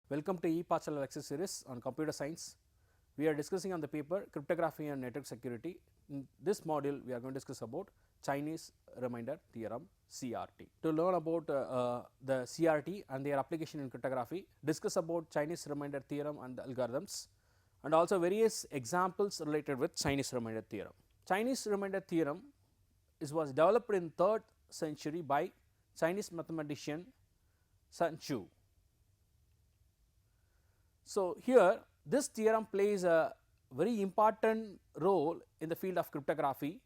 Welcome to e-partial lecture series on computer science. We are discussing on the paper cryptography and network security. In this module, we are going to discuss about Chinese remainder theorem CRT. To learn about the CRT and their application in cryptography, discuss about Chinese remainder theorem and the algorithms, and also various examples related with Chinese remainder theorem. Chinese remainder theorem was developed in 3rd century by Chinese mathematician Sun Chu. So, here this theorem plays a very important role in the field of cryptography.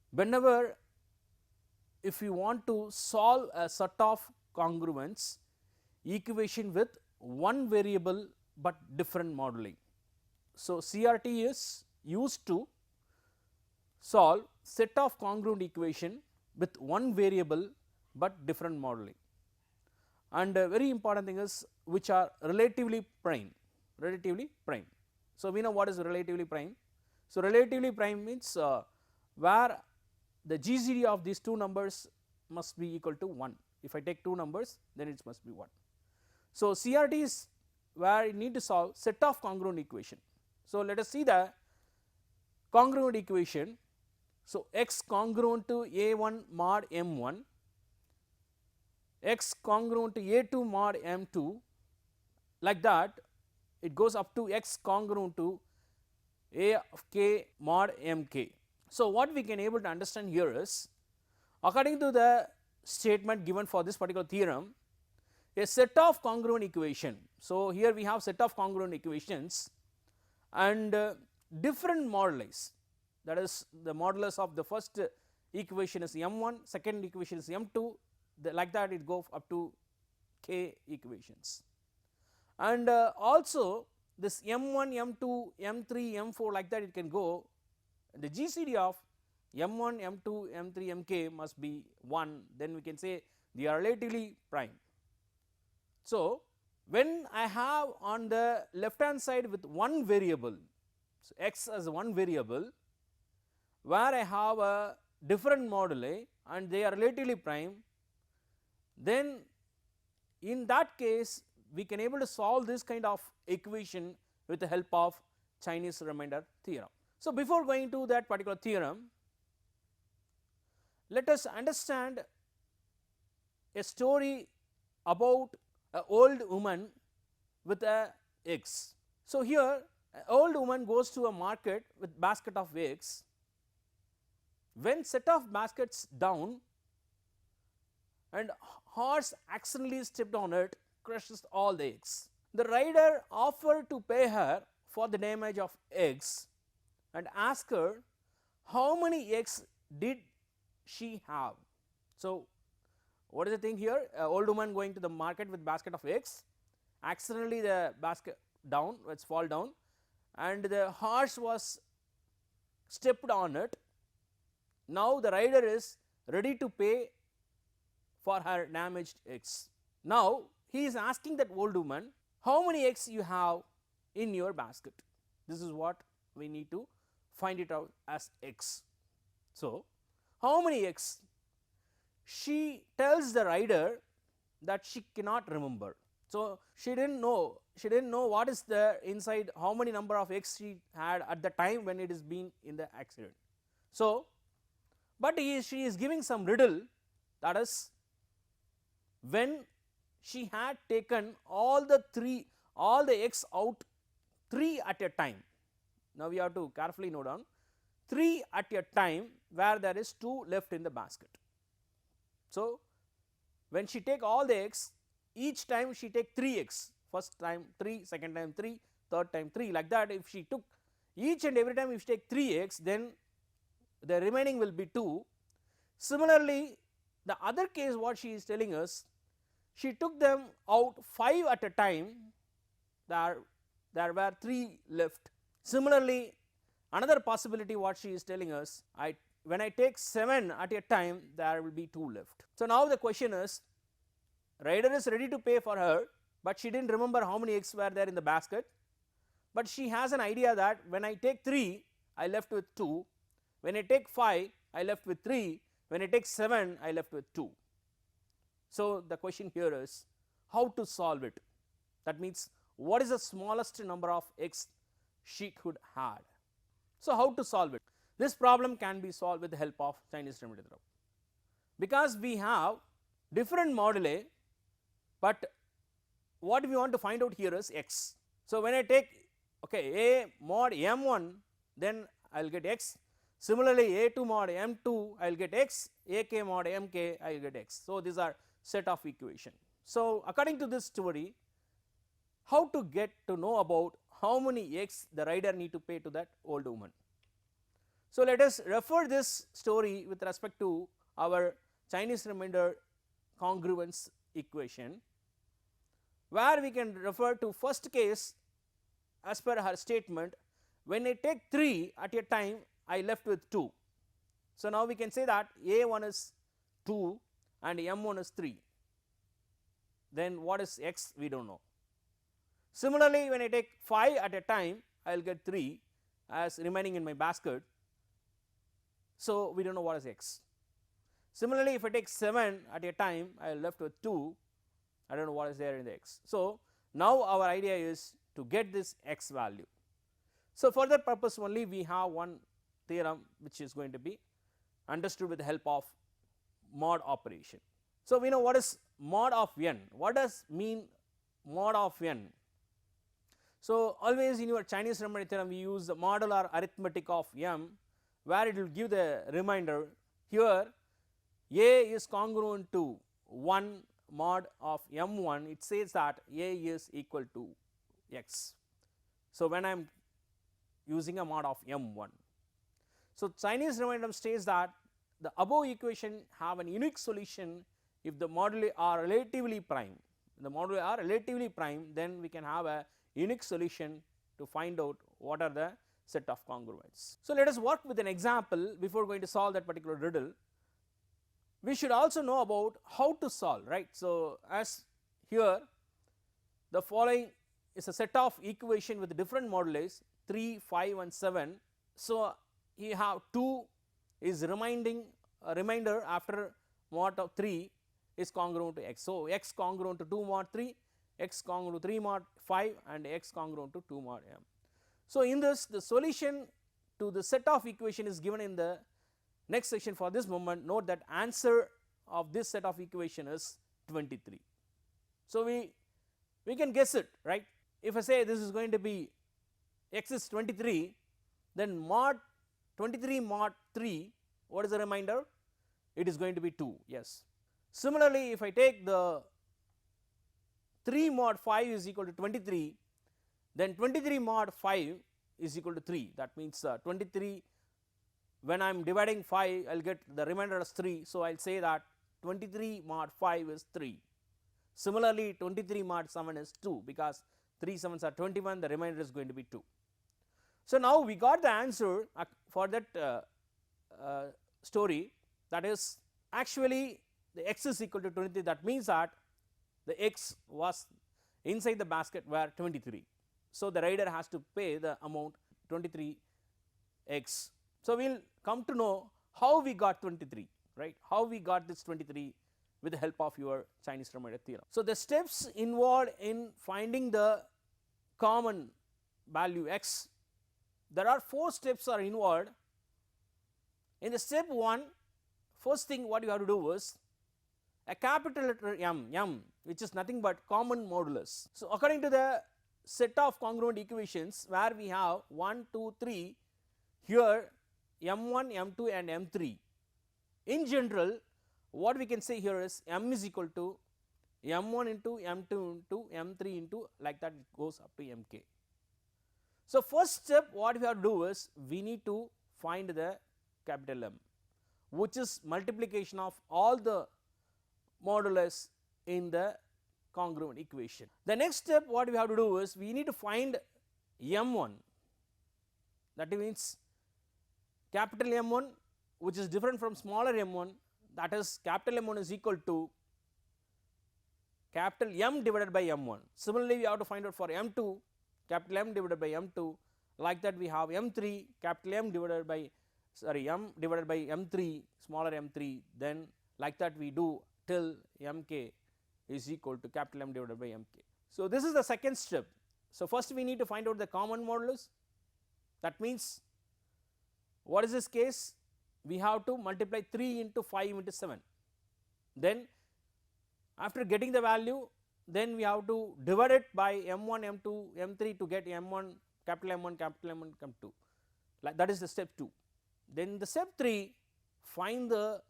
Whenever if you want to solve a set of congruence equation with one variable but different modeling. So, CRT is used to solve set of congruent equation with one variable but different modeling. And very important thing is which are relatively prime. So, we know what is relatively prime. So, relatively prime means where the GCD of these two numbers must be equal to 1. If I take two numbers, then it must be 1. So, CRT is where you need to solve set of congruent equation. So, let us see the congruent equation. So, x congruent to A1 mod M1, x congruent to A2 mod M2, like that it goes up to x congruent to A of k mod Mk. So, what we can able to understand here is, according to the statement given for this particular theorem, a set of congruent equation. So, here we have set of congruent equations and different moduli, that is the modulus of the first equation is M1, second equation is M2, like that it goes up to k equations. And also this M1, M2, M3, M4, like that it can go. The GCD of M1, M2, M3, Mk must be 1, then we can say they are relatively prime. So, when I have on the left hand side with one variable, so x as one variable, where I have a different moduli and they are relatively prime, then in that case we can able to solve this kind of equation with the help of Chinese remainder theorem. So, before going to that particular theorem, let us understand a story about an old woman with a eggs. So, here an old woman goes to a market with basket of eggs. When set of baskets down and horse accidentally stepped on it, crushes all the eggs. The rider offered to pay her for the damage of eggs and asked her how many eggs did she have. So, what is the thing here? An old woman going to the market with basket of eggs, accidentally the basket down, it's fall down, and the horse was stepped on it. Now, the rider is ready to pay for her damaged eggs. Now, he is asking that old woman, how many eggs you have in your basket? This is what we need to find it out as x. So, how many eggs? She tells the rider that she cannot remember. So, she didn't know what is the inside, how many number of eggs she had at the time when it is been in the accident. So, but she is giving some riddle, that is, when she had taken all the eggs out 3 at a time. Now, we have to carefully note down 3 at a time where there is 2 left in the basket. So, when she take all the eggs, each time she take 3 eggs, first time 3, second time 3, third time 3, like that. If she took each and every time if she take 3 eggs, then the remaining will be 2. Similarly, the other case what she is telling us, she took them out 5 at a time, there were 3 left. Similarly, another possibility what she is telling us, when I take 7 at a time, there will be 2 left. So, now the question is, rider is ready to pay for her, but she did not remember how many eggs were there in the basket, but she has an idea that when I take 3, I left with 2, when I take 5, I left with 3, when I take 7, I left with 2. So, the question here is how to solve it. That means what is the smallest number of eggs she could had. So how to solve it? This problem can be solved with the help of Chinese remedy theorem, because we have different moduli, but what we want to find out here is x. So when I take a mod m1, then I will get x. Similarly, a2 mod m2, I will get x, ak mod mk, I will get x. So these are set of equation. So according to this story, how to get to know about how many eggs the rider need to pay to that old woman. So let us refer this story with respect to our Chinese remainder congruence equation, where we can refer to first case as per her statement. When I take 3 at a time, I left with 2. So now we can say that a1 is 2 and m1 is 3. Then what is x? We do not know. Similarly, when I take 5 at a time, I will get 3 as remaining in my basket. So we do not know what is x. Similarly, if I take 7 at a time, I am left with 2. I do not know what is there in the x. So now our idea is to get this x value. So for that purpose only we have one theorem which is going to be understood with the help of mod operation. So we know what is mod of n. What does mean mod of n? So always in your Chinese remainder theorem we use the modular arithmetic of m, where it will give the remainder. Here a is congruent to 1 mod of m1, it says that a is equal to x. So when I am using a mod of m1, so Chinese remainder states that the above equation have an unique solution if the moduli are relatively prime. If the moduli are relatively prime, then we can have a unique solution to find out what are the set of congruence. So let us work with an example before going to solve that particular riddle. We should also know about how to solve, right. So as here the following is a set of equation with different moduli 3, 5 and 7. So you have 2 is remainder after mod of 3 is congruent to x. So x congruent to 2 mod 3, x congruent to 3 mod 5 and x congruent to 2 mod m. So in this, the solution to the set of equation is given in the next section. For this moment, note that answer of this set of equation is 23. So we can guess it, right. If I say this is going to be x is 23, then mod 23 mod 3, what is the remainder? It is going to be 2, yes. Similarly, if I take the 3 mod 5 is equal to 23, then 23 mod 5 is equal to 3. That means 23, when I am dividing 5, I will get the remainder as 3. So I will say that 23 mod 5 is 3. Similarly, 23 mod 7 is 2, because 3 7s are 21, the remainder is going to be 2. So now we got the answer for that story, that is actually the x is equal to 23. That means that the x was inside the basket were 23. So the rider has to pay the amount 23 x. So we will come to know how we got 23, right, how we got this 23 with the help of your Chinese remainder theorem. So the steps involved in finding the common value x, there are 4 steps are involved. In the step 1, first thing what you have to do is a capital letter m, which is nothing but common modulus. So according to the set of congruent equations where we have 1, 2, 3, here m1, m2 and m3. In general, what we can say here is m is equal to m1 into m2 into m3 into, like that it goes up to mk. So first step what we have to do is we need to find the capital M, which is multiplication of all the modulus in the congruent equation. The next step what we have to do is we need to find m1, that means capital M1 which is different from smaller m1, that is capital M1 is equal to capital M divided by m1. Similarly, we have to find out for m2 capital M divided by m2, like that we have m3 capital M divided by m divided by m3 smaller m3, then like that we do till mk is equal to capital M divided by mk. So, this is the second step. So, first we need to find out the common modulus. That means, what is this case? We have to multiply 3 into 5 into 7. Then after getting the value, then we have to divide it by M1, M2, M3 to get M1, capital M1, capital M1, M2. Like that is the step 2. Then the step 3, find the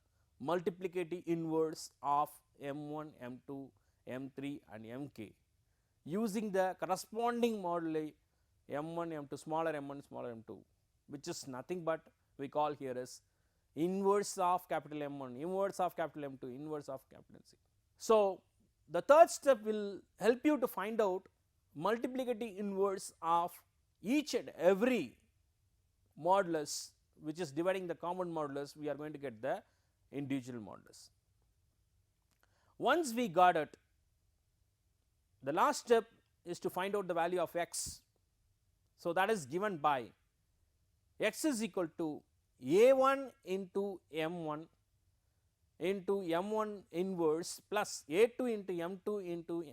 multiplicative inverse of M1, M2, M3 and Mk using the corresponding moduli M1, M2, smaller M1, smaller M2, which is nothing but we call here as inverse of capital M1, inverse of capital M2, inverse of capital C. So, the third step will help you to find out multiplicative inverse of each and every modulus which is dividing the common modulus. We are going to get the individual modulus. Once we got it, the last step is to find out the value of x. So, that is given by x is equal to a1 into m1 into m1 inverse plus a2 into m2 into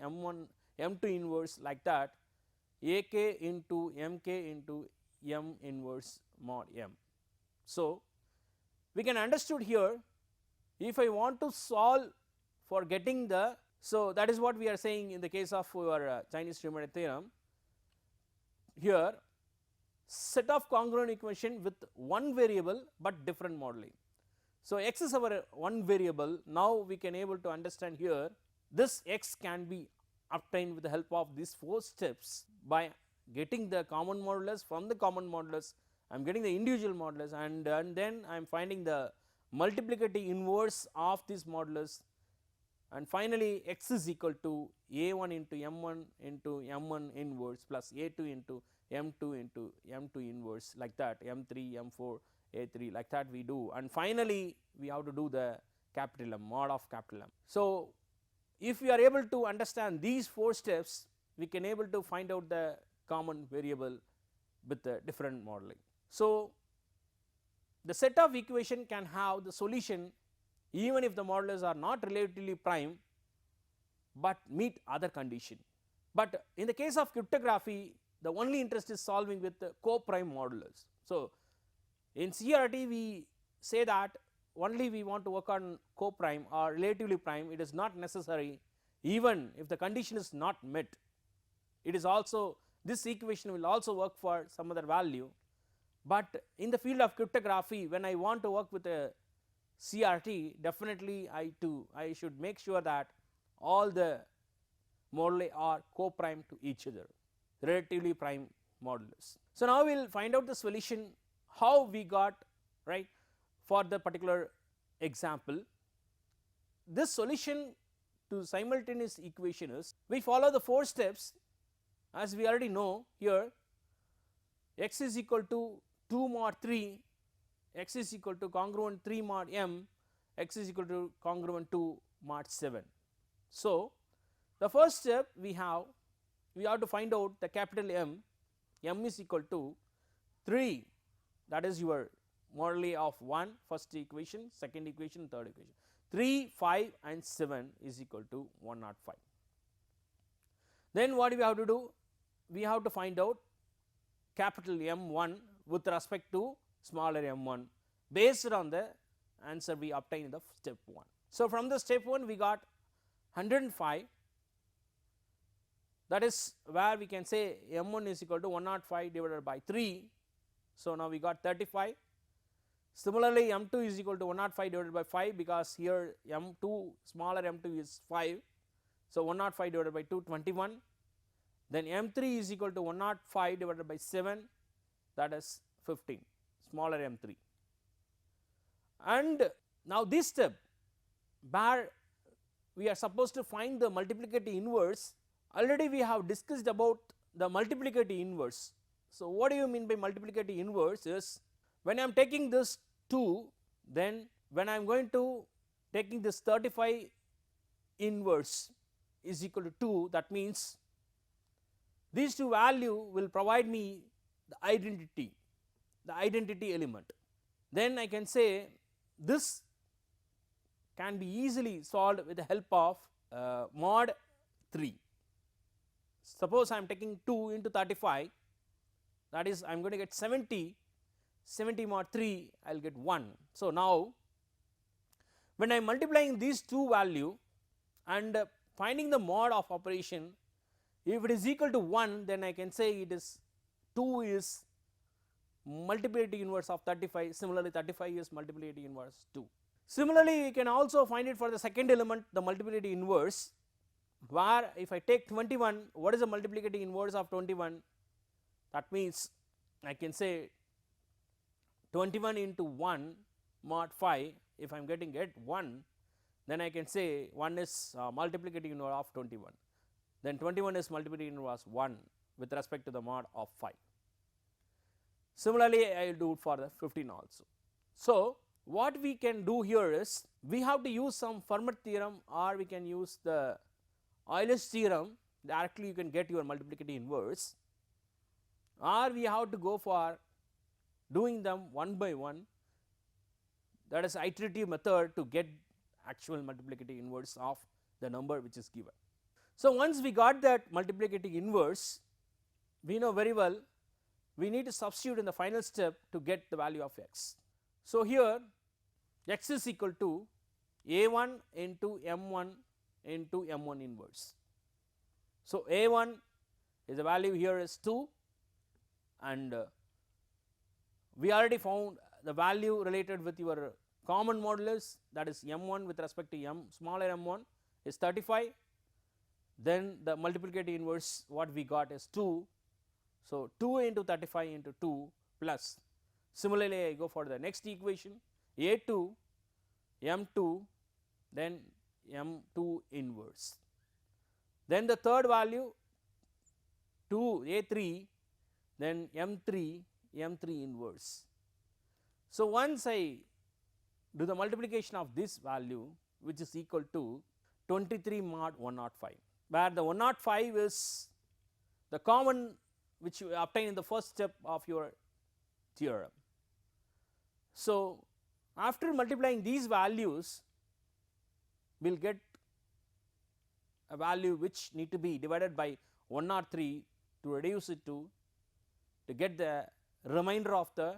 m2 inverse, like that, ak into mk into m inverse mod m. So, we can understood here, if I want to solve for getting the, so that is what we are saying in the case of your Chinese Riemann theorem. Here set of congruent equation with one variable but different modeling. So, x is our one variable. Now, we can able to understand here this x can be obtained with the help of these 4 steps by getting the common modulus. From the common modulus I am getting the individual modulus, and then I am finding the multiplicative inverse of this modulus, and finally x is equal to a1 into m1 into m1 inverse plus a2 into m2 into m2 inverse, like that, m3 m4 a3, like that we do, and finally we have to do the capital M, mod of capital M. So, if we are able to understand these 4 steps, we can able to find out the common variable with the different modeling. So, the set of equation can have the solution even if the modulus are not relatively prime, but meet other condition. But in the case of cryptography, the only interest is solving with the co-prime modulus. So, in CRT we say that only we want to work on co-prime or relatively prime. It is not necessary, even if the condition is not met. It is also, this equation will also work for some other value, but in the field of cryptography, when I want to work with a CRT, definitely I should make sure that all the moduli are co-prime to each other, relatively prime modulus. So, now we will find out the solution how we got, right, for the particular example. This solution to simultaneous equation is, we follow the 4 steps as we already know here. X is equal to 2 mod 3, x is equal to congruent 3 mod m, x is equal to congruent 2 mod 7. So, the first step we have to find out the capital M. M is equal to 3, that is your moduli of 1, first equation, second equation, third equation. 3, 5 and 7 is equal to 105. Then what do we have to do? We have to find out capital M1 with respect to smaller m1 based on the answer we obtained in the step 1. So, from the step 1 we got 105, that is where we can say m1 is equal to 105 divided by 3. So, now we got 35. Similarly, m2 is equal to 105 divided by 5, because here m2 smaller m2 is 5. So, 105 divided by 2, 21. Then m3 is equal to 105 divided by 7, that is 15, smaller m3. And now this step where we are supposed to find the multiplicative inverse, already we have discussed about the multiplicative inverse. So, what do you mean by multiplicative inverse is, when I am taking this 2, then when I am going to taking this 35 inverse is equal to 2, that means these 2 value will provide me the identity element. Then I can say this can be easily solved with the help of mod 3. suppose I am taking 2 into 35, that is I am going to get 70, 70 mod 3 I will get 1. So, now when I am multiplying these two value and finding the mod of operation, if it is equal to 1, then I can say it is 2 is multiplicative inverse of 35, similarly 35 is multiplicative inverse 2. Similarly, we can also find it for the second element, the multiplicative inverse, where if I take 21, what is the multiplicative inverse of 21? That means I can say 21 into 1 mod 5, if I am getting it 1, then I can say 1 is multiplicative inverse of 21, then 21 is multiplicative inverse 1 with respect to the mod of 5. Similarly, I will do it for the 15 also. So, what we can do here is we have to use some Fermat theorem, or we can use the Euler's theorem, directly you can get your multiplicative inverse, or we have to go for doing them one by one, that is iterative method to get actual multiplicative inverse of the number which is given. So, once we got that multiplicative inverse, we know very well we need to substitute in the final step to get the value of x. So, here x is equal to a1 into m1 into m1 inverse. So, a1 is the value here is 2, and we already found the value related with your common modulus, that is m1 with respect to m smaller m1 is 35, then the multiplicative inverse what we got is 2. So, 2 into 35 into 2 plus, similarly I go for the next equation a2 m2 then m2 inverse, then the third value 2 a3 then m3 inverse. So, once I do the multiplication of this value, which is equal to 23 mod 105, where the 105 is the common which you obtain in the first step of your theorem. So, after multiplying these values, we will get a value which need to be divided by 103 to reduce it to get the remainder of the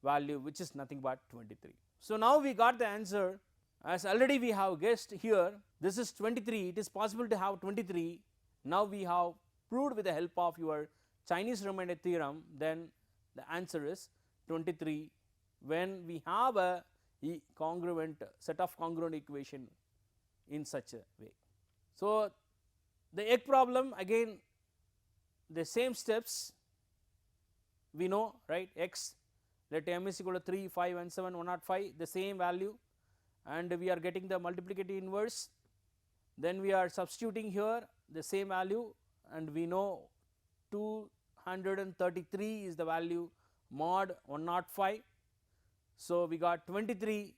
value, which is nothing but 23. So, now we got the answer, as already we have guessed here, this is 23, it is possible to have 23. Now, we have proved with the help of your Chinese remainder theorem, then the answer is 23 when we have a congruent set of congruent equation in such a way. So, the egg problem again the same steps we know, right, x, let m is equal to 3, 5 and 7, 105, the same value, and we are getting the multiplicative inverse, then we are substituting here the same value, and we know 233 is the value mod 105. So, we got 23,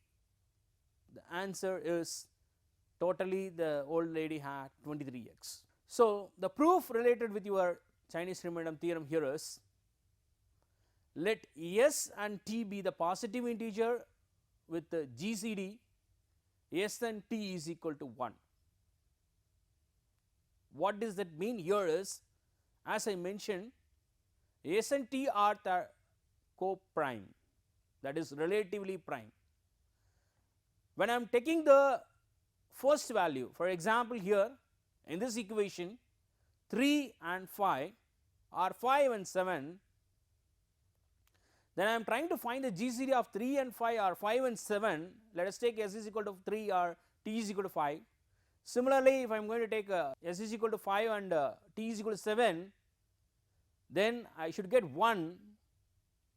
the answer is totally the old lady had 23x. So, the proof related with your Chinese Riemann theorem here is, let s and t be the positive integer with the GCD s and t is equal to 1. What does that mean here is, as I mentioned, s and t are the co-prime, that is relatively prime. When I am taking the first value, for example, here in this equation 3 and 5 or 5 and 7, then I am trying to find the GCD of 3 and 5 or 5 and 7. Let us take s is equal to 3 or t is equal to 5. Similarly, if I am going to take s is equal to 5 and t is equal to 7, then I should get 1,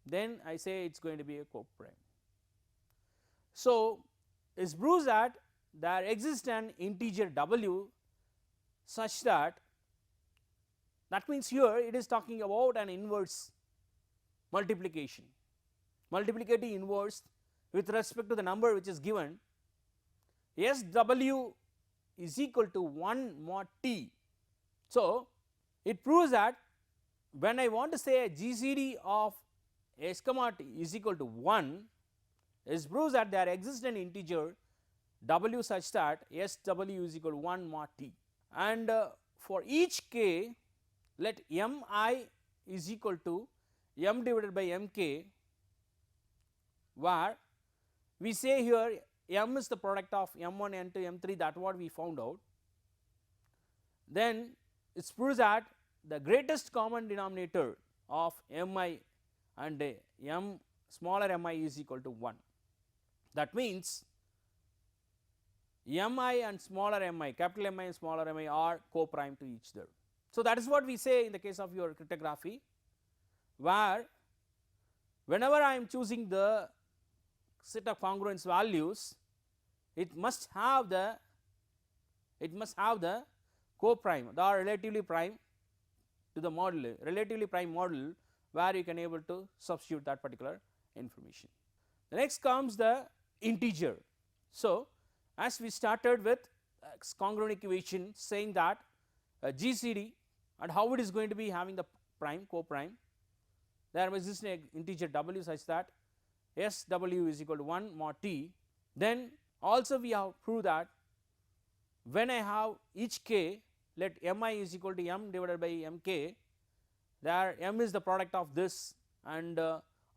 then I say it is going to be a co-prime. So, it proves that there exists an integer w such that means here it is talking about an inverse multiplication, multiplicative inverse with respect to the number which is given, SW is equal to 1 mod t. So, it proves that when I want to say a GCD of s comma t is equal to 1, it proves that there exists an integer w such that SW is equal to 1 mod t, and for each k let Mi is equal to M divided by Mk, where we say here M is the product of M1, N2, M3, that what we found out. Then it proves that the greatest common denominator of Mi and M smaller mi is equal to 1. That means Mi and smaller mi, capital Mi and smaller mi are co-prime to each other. So that is what we say in the case of your cryptography, where whenever I am choosing the set of congruence values, it must have the co-prime, the relatively prime to the model, relatively prime model, where you can able to substitute that particular information. The next comes the integer. So as we started with congruent equation saying that GCD and how it is going to be having the prime, co-prime, there exists an integer w such that SW is equal to 1 mod t. Then also we have proved that when I have each k, let Mi is equal to M divided by Mk, there M is the product of this, and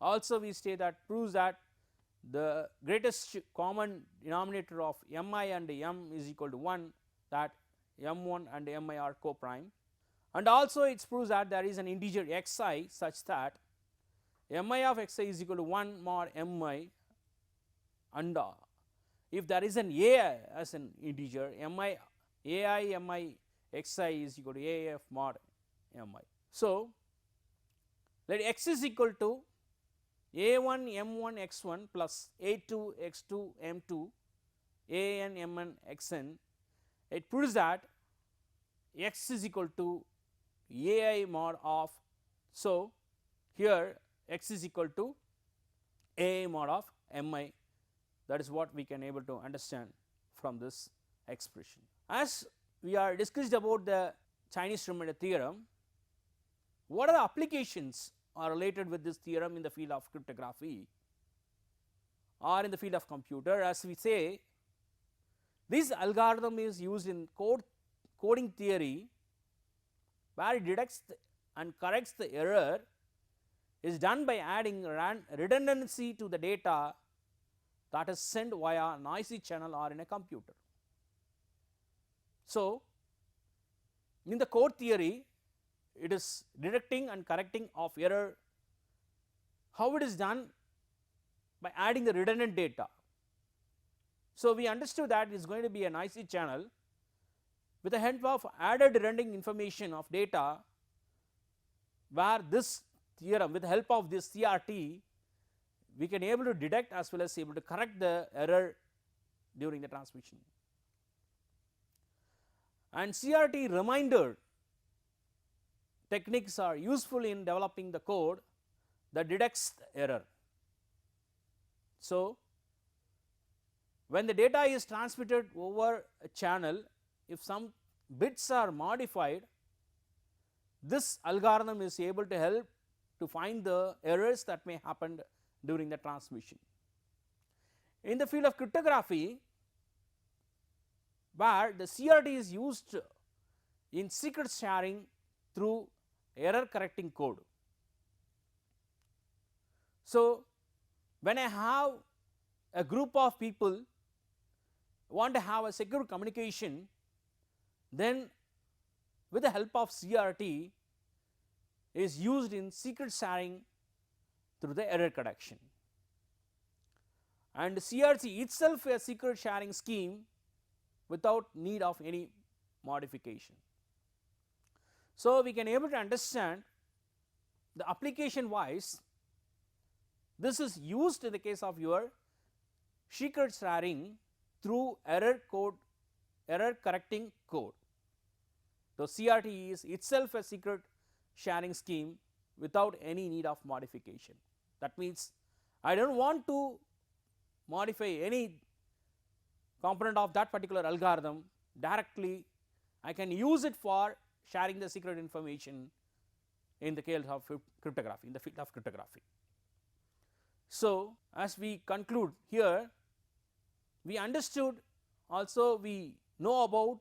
also we say that proves that the greatest common denominator of Mi and M is equal to 1, that M1 and Mi are co-prime, and also it proves that there is an integer xi such that Mi of xi is equal to 1 mod Mi, and if there is an ai as an integer, ai Mi xi is equal to aaf mod Mi. So let x is equal to a1 m1 x1 plus a2 x2 m2 an mn xn. It proves that x is equal to ai mod of, so here x is equal to ai mod of Mi. That is what we can able to understand from this expression. As we are discussed about the Chinese remainder theorem, what are the applications are related with this theorem in the field of cryptography or in the field of computer? As we say, this algorithm is used in coding theory, where it detects and corrects the error is done by adding redundancy to the data that is sent via noisy channel or in a computer. So in the code theory, it is detecting and correcting of error. How it is done? By adding the redundant data. So we understood that it is going to be a noisy channel with the help of added redundant information of data, where this theorem, with the help of this CRT, we can able to detect as well as able to correct the error during the transmission. And CRT reminder techniques are useful in developing the code that detects the error. So when the data is transmitted over a channel, if some bits are modified, this algorithm is able to help to find the errors that may happen during the transmission. In the field of cryptography, where the CRT is used in secret sharing through error correcting code. So when I have a group of people want to have a secure communication, then with the help of CRT is used in secret sharing through the error correction. And CRT itself a secret sharing scheme without need of any modification. So we can able to understand the application wise, this is used in the case of your secret sharing through error correcting code. So CRT is itself a secret sharing scheme without any need of modification. That means I do not want to modify any component of that particular algorithm directly, I can use it for sharing the secret information in the case of cryptography, in the field of cryptography. So as we conclude here, we understood, also we know about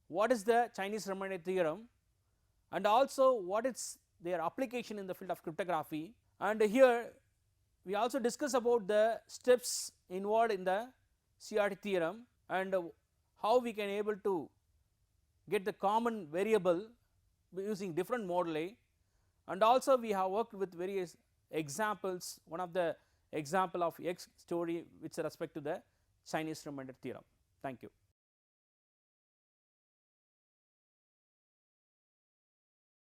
what is the Chinese remainder theorem and also what is their application in the field of cryptography. And here we also discuss about the steps involved in the CRT theorem and how we can able to get the common variable using different moduli, and also we have worked with various examples. One of the example of X story with respect to the Chinese remainder theorem. Thank you.